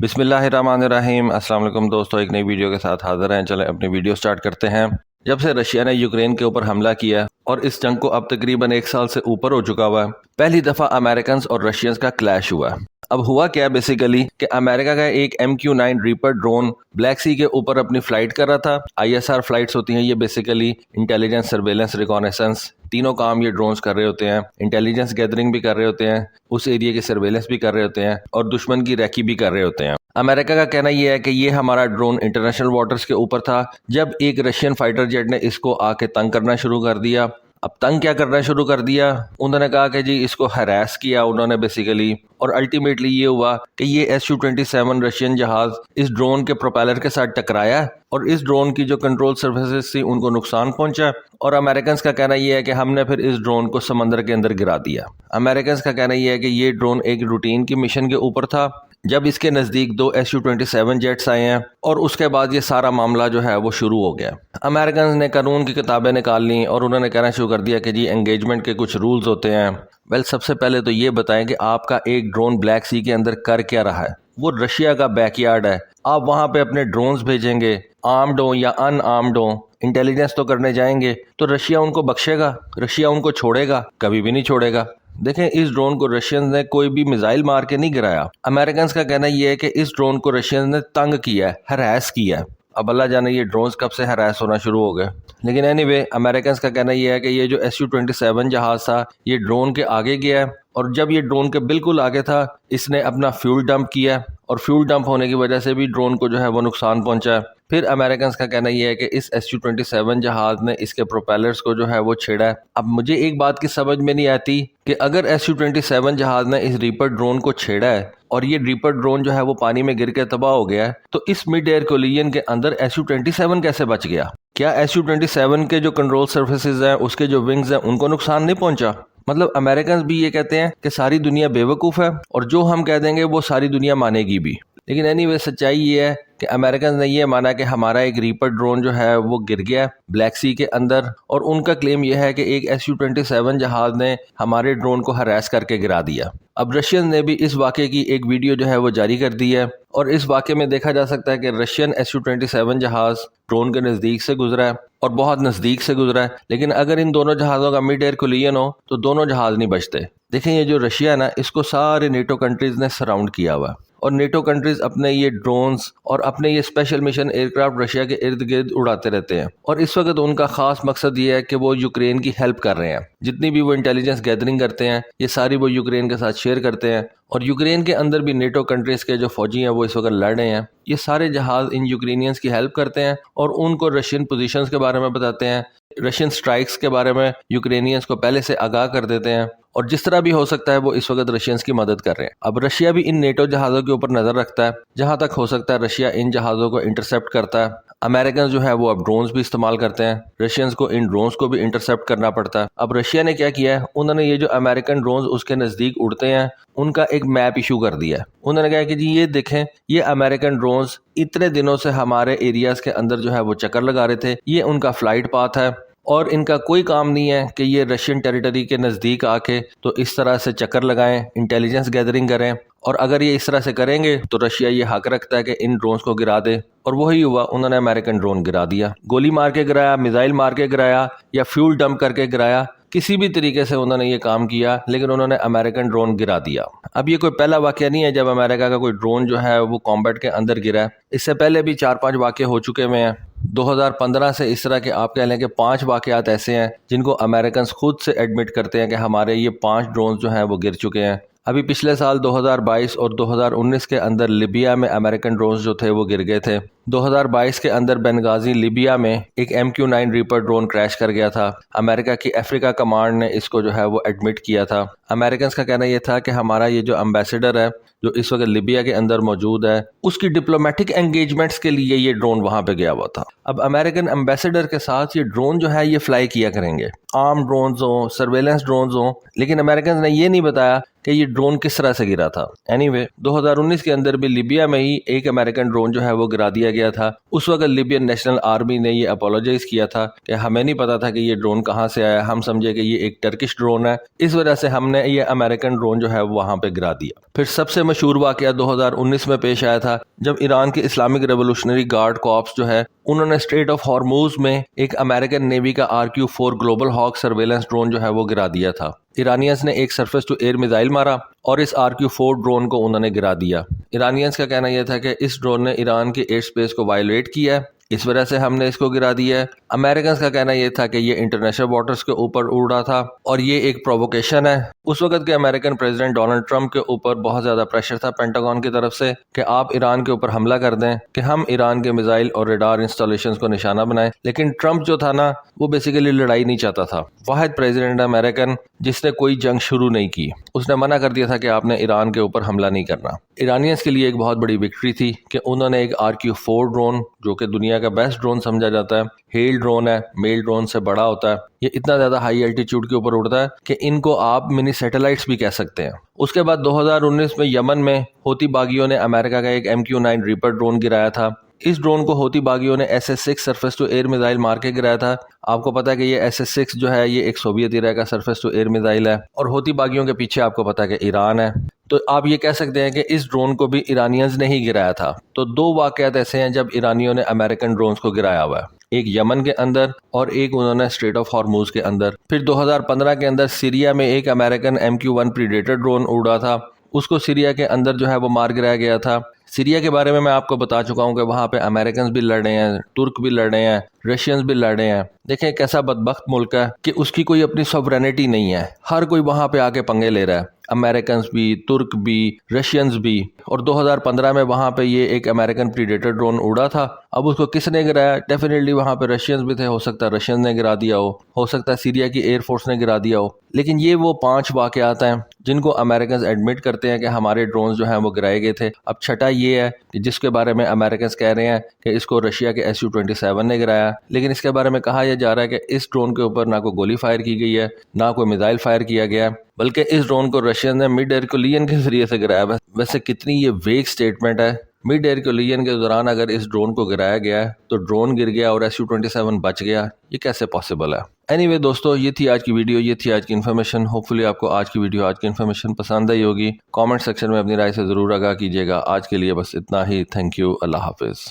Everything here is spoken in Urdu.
بسم اللہ الرحمن الرحیم۔ السلام علیکم دوستو، ایک نئی ویڈیو کے ساتھ حاضر ہیں۔ چلیں اپنی ویڈیو سٹارٹ کرتے ہیں۔ جب سے رشیا نے یوکرین کے اوپر حملہ کیا اور اس جنگ کو اب تقریباً 1 سال سے اوپر ہو چکا ہوا ہے، پہلی دفعہ امریکنز اور رشینز کا کلیش ہوا ہے۔ اب ہوا کیا بیسیکلی کہ امریکہ کا ایک MQ-9 ریپر ڈرون بلیک سی کے اوپر اپنی فلائٹ کر رہا تھا۔ ISR فلائٹس ہوتی ہیں، یہ بیسیکلی انٹیلیجنس، سرویلنس، ریکونیسنس، تینوں کام یہ ڈرونز کر رہے ہوتے ہیں۔ انٹیلیجنس گیدرنگ بھی کر رہے ہوتے ہیں، اس ایریا کی سرویلنس بھی کر رہے ہوتے ہیں، اور دشمن کی ریکی بھی کر رہے ہوتے ہیں۔ امریکہ کا کہنا یہ ہے کہ یہ ہمارا ڈرون انٹرنیشنل واٹرز کے اوپر تھا جب ایک رشین فائٹر جیٹ نے اس کو آ کے تنگ کرنا شروع کر دیا۔ اب تنگ کیا کرنا شروع کر دیا؟ انہوں نے کہا کہ جی اس کو ہراس کیا انہوں نے بیسیکلی، اور الٹیمیٹلی یہ ہوا کہ یہ Su-27 رشین جہاز اس ڈرون کے پروپیلر کے ساتھ ٹکرایا، اور اس ڈرون کی جو کنٹرول سروسز تھی ان کو نقصان پہنچا، اور امریکنز کا کہنا یہ ہے کہ ہم نے پھر اس ڈرون کو سمندر کے اندر گرا دیا۔ امریکنز کا کہنا یہ ہے کہ یہ ڈرون ایک روٹین کی مشن کے اوپر تھا جب اس کے نزدیک 2 Su-27 جیٹس آئے ہیں، اور اس کے بعد یہ سارا معاملہ جو ہے وہ شروع ہو گیا۔ امریکنز نے قانون کی کتابیں نکال لیں اور انہوں نے کہنا شروع کر دیا کہ جی انگیجمنٹ کے کچھ رولز ہوتے ہیں۔ سب سے پہلے تو یہ بتائیں کہ آپ کا ایک ڈرون بلیک سی کے اندر کر کیا رہا ہے؟ وہ رشیا کا بیک یارڈ ہے، آپ وہاں پہ اپنے ڈرونز بھیجیں گے، آرمڈ ہوں یا ان آرمڈ ہوں، انٹیلیجنس تو کرنے جائیں گے، تو رشیا ان کو بخشے گا؟ رشیا ان کو چھوڑے گا؟ کبھی بھی نہیں چھوڑے گا۔ دیکھیں اس ڈرون کو رشینز نے کوئی بھی میزائل مار کے نہیں گرایا۔ امریکنز کا کہنا یہ ہے کہ اس ڈرون کو رشینز نے تنگ کیا ہے، ہراس کیا ہے۔ اب اللہ جانے یہ ڈرونز کب سے ہراس ہونا شروع ہو گئے، لیکن اینی وے امریکنز کا کہنا یہ ہے کہ یہ جو Su-27 جہاز تھا یہ ڈرون کے آگے گیا ہے، اور جب یہ ڈرون کے بالکل آگے تھا اس نے اپنا فیول ڈمپ کیا، اور فیول ڈمپ ہونے کی وجہ سے بھی ڈرون کو جو ہے وہ نقصان پہنچا ہے۔ پھر امریکنز کا کہنا یہ ہے کہ اس Su-27 جہاز نے اس کے پروپیلرز کو جو ہے وہ چھیڑا ہے۔ اب مجھے ایک بات کی سمجھ میں نہیں آتی کہ اگر Su-27 جہاز نے اس ریپر ڈرون کو چھیڑا ہے اور یہ ریپر ڈرون جو ہے وہ پانی میں گر کے تباہ ہو گیا ہے، تو اس مڈ ایئر کولیجن کے اندر Su-27 کیسے بچ گیا؟ کیا Su-27 کے جو کنٹرول سرفیسز ہیں، اس کے جو ونگز ہیں، ان کو نقصان نہیں پہنچا؟ مطلب امریکنز بھی یہ کہتے ہیں کہ ساری دنیا بے وقوف ہے، اور جو ہم کہہ دیں گے وہ ساری دنیا مانے گی بھی۔ لیکن اینی وے سچائی یہ ہے کہ امریکنز نے یہ مانا کہ ہمارا ایک ریپر ڈرون جو ہے وہ گر گیا بلیک سی کے اندر، اور ان کا کلیم یہ ہے کہ ایک Su-27 جہاز نے ہمارے ڈرون کو ہراس کر کے گرا دیا۔ اب رشین نے بھی اس واقعے کی ایک ویڈیو جو ہے وہ جاری کر دی ہے، اور اس واقعے میں دیکھا جا سکتا ہے کہ رشین Su-27 جہاز ڈرون کے نزدیک سے گزرا ہے، اور بہت نزدیک سے گزرا ہے، لیکن اگر ان دونوں جہازوں کا مڈ ایئر کولیجن ہو تو دونوں جہاز نہیں بچتے۔ دیکھیں یہ جو رشیا ہے نا، اس کو سارے نیٹو کنٹریز نے سراؤنڈ کیا ہوا ہے، اور نیٹو کنٹریز اپنے یہ ڈرونز اور اپنے یہ special mission aircraft Russia کے ارد گرد اڑاتے رہتے ہیں، اور اس وقت ان کا خاص مقصد یہ ہے کہ وہ یوکرین کی ہیلپ کر رہے ہیں۔ جتنی بھی وہ انٹیلیجنس گیدرنگ کرتے ہیں یہ ساری وہ یوکرین کے ساتھ شیئر کرتے ہیں، اور یوکرین کے اندر بھی نیٹو کنٹریز کے جو فوجی ہیں وہ اس وقت لڑ رہے ہیں۔ یہ سارے جہاز ان یوکرینینز کی ہیلپ کرتے ہیں، اور ان کو رشین پوزیشنز کے بارے میں بتاتے ہیں، رشین سٹرائکس کے بارے میں یوکرینینز کو پہلے سے آگاہ کر دیتے ہیں، اور جس طرح بھی ہو سکتا ہے وہ اس وقت رشینز کی مدد کر رہے ہیں۔ اب رشیا بھی ان نیٹو جہازوں کے اوپر نظر رکھتا ہے، جہاں تک ہو سکتا ہے رشیا ان جہازوں کو انٹرسپٹ کرتا ہے۔ امریکنز جو ہے وہ اب ڈرونز بھی استعمال کرتے ہیں، رشینز کو ان ڈرونز کو بھی انٹرسپٹ کرنا پڑتا ہے۔ اب رشیا نے کیا کیا ہے، انہوں نے یہ جو امریکن ڈرونز اس کے نزدیک اڑتے ہیں ان کا ایک میپ ایشو کر دیا ہے۔ انہوں نے کہا کہ جی یہ دیکھیں، یہ امریکن ڈرونز اتنے دنوں سے ہمارے ایریاز کے اندر جو ہے وہ چکر لگا رہے تھے، یہ ان کا فلائٹ پاتھ ہے، اور ان کا کوئی کام نہیں ہے کہ یہ رشین ٹیریٹری کے نزدیک آ کے تو اس طرح سے چکر لگائیں، انٹیلیجنس گیدرنگ کریں، اور اگر یہ اس طرح سے کریں گے تو رشیا یہ حق رکھتا ہے کہ ان ڈرونز کو گرا دے، اور وہی ہوا، انہوں نے امریکن ڈرون گرا دیا۔ گولی مار کے گرایا، میزائل مار کے گرایا، یا فیول ڈمپ کر کے گرایا، کسی بھی طریقے سے انہوں نے یہ کام کیا، لیکن انہوں نے امریکن ڈرون گرا دیا۔ اب یہ کوئی پہلا واقعہ نہیں ہے جب امریکہ کا کوئی ڈرون جو ہے وہ کامبیٹ کے اندر گرا ہے، اس سے پہلے بھی 4-5 واقعے ہو چکے ہوئے ہیں۔ 2015 سے اس طرح کے آپ کہہ لیں کہ 5 واقعات ایسے ہیں جن کو امریکنز خود سے ایڈمٹ کرتے ہیں کہ ہمارے یہ 5 ڈرونز جو ہیں وہ گر چکے ہیں۔ ابھی پچھلے سال 2022 اور 2019 کے اندر لیبیا میں امریکن ڈرونز جو تھے وہ گر گئے تھے۔ 2022 کے اندر بنغازی لیبیا میں ایک MQ-9 ریپر ڈرون کریش کر گیا تھا، امریکہ کی افریقہ کمانڈ نے اس کو جو ہے وہ ایڈمٹ کیا تھا۔ امریکنز کا کہنا یہ تھا کہ ہمارا یہ جو امبیسڈر ہے جو اس وقت لیبیا کے اندر موجود ہے، اس کی ڈپلومیٹک انگیجمنٹس کے لیے یہ ڈرون وہاں پہ گیا ہوا تھا۔ اب امریکن امبیسڈر کے ساتھ یہ ڈرون جو ہے یہ فلائی کیا کریں گے، عام ڈرونز ہوں، سرویلنس ڈرونز ہوں، لیکن امریکنز نے یہ نہیں بتایا کہ یہ ڈرون کس طرح سے گرا تھا۔ اینی وے 2019 کے اندر بھی لیبیا میں ہی ایک امریکن ڈرون جو ہے وہ گرا دیا گیا تھا اس وقت لیبین نیشنل آرمی نے یہ اپولوجائز کیا تھا کہ ہمیں نہیں پتا تھا کہ یہ ڈرون کہاں سے آیا، ہم سمجھے کہ یہ ایک ٹرکش ڈرون ہے، اس وجہ سے ہم نے یہ امریکن ڈرون جو ہے وہاں پہ گرا دیا۔ پھر سب سے مشہور واقعہ 2019 میں پیش آیا تھا جب ایران کے اسلامک ریولوشنری گارڈ کارپس جو ہے انہوں نے اسٹریٹ آف ہارموز میں ایک امریکن نیوی کا RQ-4 گلوبل ہاک سرویلنس ڈرون جو ہے وہ گرا دیا تھا۔ ایرانینز نے ایک سرفیس ٹو ایئر میزائل مارا اور اس RQ-4 ڈرون کو انہوں نے گرا دیا۔ ایرانینز کا کہنا یہ تھا کہ اس ڈرون نے ایران کے ایئر اسپیس کو وائلیٹ کیا ہے، اس وجہ سے ہم نے اس کو گرا دیا ہے۔ امریکنز کا کہنا یہ تھا کہ یہ انٹرنیشنل واٹرز کے اوپر اڑ رہا تھا اور یہ ایک پرووکیشن ہے۔ اس وقت کے امریکن پریزیڈنٹ ڈونلڈ ٹرمپ کے اوپر بہت زیادہ پریشر تھا پینٹاگون کی طرف سے کہ آپ ایران کے اوپر حملہ کر دیں کہ ہم ایران کے میزائل اور ریڈار انسٹالیشنز کو نشانہ بنائیں، لیکن ٹرمپ جو تھا نا وہ بیسیکلی لڑائی نہیں چاہتا تھا۔ واحد پریزیڈنٹ امریکن جس نے کوئی جنگ شروع نہیں کی، اس نے منع کر دیا تھا کہ آپ نے ایران کے اوپر حملہ نہیں کرنا۔ ایرانینز کے لیے ایک بہت بڑی وکٹری تھی کہ انہوں نے ایک RQ-4 ڈرون جو کہ دنیا کا بیسٹ ڈرون سمجھا جاتا ہے، ہیل ڈرون ہے، میل ڈرون سے بڑا ہوتا ہے، یہ اتنا زیادہ ہائی الٹیچیوڈ کے اوپر اڑتا ہے کہ ان کو آپ منی سیٹلائٹس بھی کہہ سکتے ہیں۔ اس کے بعد 2019 میں یمن میں ہوتی باغیوں نے امریکہ کا ایک MQ-9 ریپر ڈرون گرایا تھا۔ اس ڈرون کو ہوتی باغیوں نے SS-6 surface to year missile مار کے گرایا تھا۔ آپ کو پتا ہے کہ یہ SS-6 جو ہے یہ ایک سوویت ایرا کا سرفیس ٹو ایئر میزائل ہے اور ہوتی باغیوں کے پیچھے آپ کو پتا ہے کہ ایران ہے، تو آپ یہ کہہ سکتے ہیں کہ اس ڈرون کو بھی ایرانینز نے ہی گرایا تھا۔ تو دو واقعات ایسے ہیں جب ایرانیوں نے امریکن ڈرونز کو گرایا ہوا ہے، ایک یمن کے اندر اور ایک انہوں نے اسٹریٹ آف ہارموز کے اندر۔ پھر 2015 کے اندر سیریا میں ایک امریکن MQ-1 پریڈیٹر ڈرون اڑا تھا، اس کو سیریا کے اندر جو ہے وہ مار گرایا گیا تھا۔ سیریا کے بارے میں آپ کو بتا چکا ہوں کہ وہاں پہ امریکنز بھی لڑ رہے ہیں، ترک بھی لڑ رہے ہیں، رشینز بھی لڑ رہے ہیں۔ دیکھیں کیسا بدبخت ملک ہے کہ اس کی کوئی اپنی سوورینٹی نہیں ہے، ہر کوئی وہاں پہ آ کے پنگے لے رہا ہے، امریکنز بھی، ترک بھی، رشینز بھی۔ اور 2015 میں وہاں پہ یہ ایک امریکن پریڈیٹر ڈرون اڑا تھا، اب اس کو کس نے گرایا؟ ڈیفینیٹلی وہاں پہ رشینز بھی تھے، ہو سکتا ہے رشینز نے گرا دیا ہو سکتا ہے سیریا کی ایئر فورس نے گرا دیا ہو، لیکن یہ وہ 5 واقعات ہیں جن کو امریکنز ایڈمٹ کرتے ہیں کہ ہمارے ڈرونز جو ہیں وہ گرائے گئے تھے۔ اب چھٹا یہ ہے کہ جس کے بارے میں امریکنز کہہ رہے ہیں کہ اس کو رشیا کے SU-27 نے گرایا، لیکن اس کے بارے میں کہا یہ جا رہا ہے کہ اس ڈرون کے اوپر نہ کوئی گولی فائر کی گئی ہے، نہ کوئی میزائل فائر کیا گیا ہے، بلکہ اس ڈرون کو رشین نے مڈ ایئر کولین کے ذریعے سے گرایا۔ ویسے کتنی یہ ویگ سٹیٹمنٹ ہے، مڈ ایئر کولین کے دوران اگر اس ڈرون کو گرایا گیا ہے تو ڈرون گر گیا اور SU-27 بچ گیا، یہ کیسے پاسبل ہے؟ اینی دوستو، یہ تھی آج کی ویڈیو، یہ تھی آج کی انفارمیشن۔ ہوپ فلی آپ کو آج کی ویڈیو، آج کی انفارمیشن پسند آئی ہوگی۔ کامنٹ سیکشن میں اپنی رائے سے ضرور آگاہ کیجیے گا۔ آج کے لیے بس اتنا ہی، تھینک یو، اللہ حافظ۔